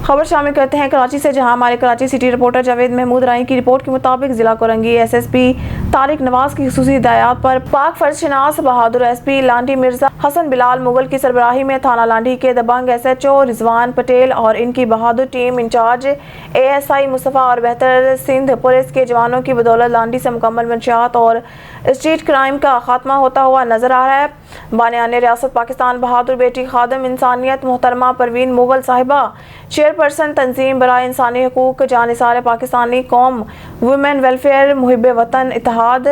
خبر شامل کرتے ہیں کراچی سے، جہاں ہمارے کراچی سٹی رپورٹر جاوید محمود رائی کی رپورٹ کے مطابق ضلع Korangi S S P Tariq Nawaz کی خصوصی ہدایات پر پاک فرض شناس بہادر ایس پی لانڈی مرزا حسن بلال مغل کی سربراہی میں تھانہ لانڈی کے دبنگ S H O Rizwan Patel اور ان کی بہادر team in charge A S I Mustafa اور بہتر سندھ پولیس کے جوانوں کی بدولت لانڈی سے مکمل منشیات اور اسٹریٹ کرائم کا خاتمہ ہوتا ہوا نظر آ رہا ہے۔ بانیان ریاست پاکستان بہادر بیٹی خادم انسانیت محترمہ پروین مغل صاحبہ، چیئرپرسن تنظیم برائے انسانی حقوق جانثار پاکستانی قوم ویمن ویلفیئر محب وطن اتحاد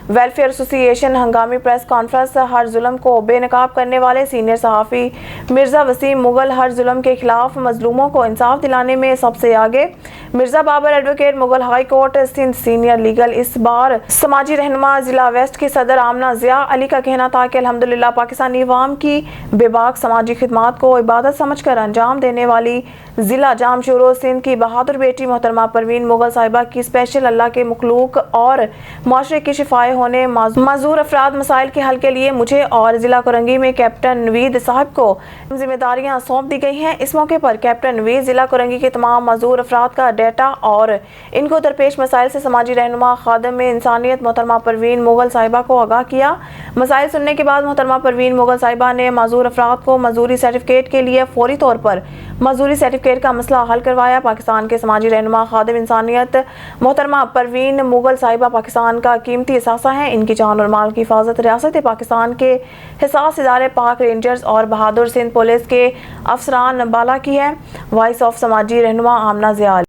ویلفیئر ایسوسی ایشن، ہنگامی پریس کانفرنس ہر ظلم کو بے نقاب کرنے والے سینئر صحافی مرزا وسیم مغل ہر ظلم کے خلاف مظلوموں کو انصاف دلانے میں سب سے آگے۔ Mirza Babar advocate Mughal high court Sindh senior legal اس بار سماجی رہنما ضلع ویسٹ کی صدر آمنہ ضیاء علی کا کہنا تھا کہ الحمدللہ پاکستانی عوام کی بے باک سماجی خدمات کو عبادت سمجھ کر انجام دینے والی ضلع جام شورو سندھ کی بہادر بیٹی محترمہ پروین مغل صاحبہ کی اسپیشل اللہ کے مخلوق اور معاشرے کی شفائے ہونے معذور افراد مسائل کے حل کے لیے مجھے اور ضلع کورنگی میں کیپٹن نوید صاحب کو ذمہ داریاں سونپ دی گئی ہیں۔ اس موقع پر کیپٹن نوید ضلع کورنگی کے تمام معذور افراد کا ڈیٹا اور ان کو درپیش مسائل سے سماجی رہنما خادم انسانیت محترمہ پروین مغل صاحبہ کو آگاہ کیا۔ مسائل سننے کے بعد محترمہ پروین مغل صاحبہ نے معذور افراد کو معذوری سرٹیفکیٹ کے لیے فوری طور پر معذوری سرٹیفکیٹ کا مسئلہ حل کروایا۔ پاکستان کے سماجی رہنما خادم انسانیت محترمہ پروین مغل صاحبہ پاکستان کا قیمتی اثاثہ ہیں۔ ان کی جان اور مال کی حفاظت ریاست پاکستان کے حساس ادارے پاک رینجرز اور بہادر سندھ پولیس کے افسران بالا کی ہے۔ وائس آف سماجی رہنما آمنہ ضیاء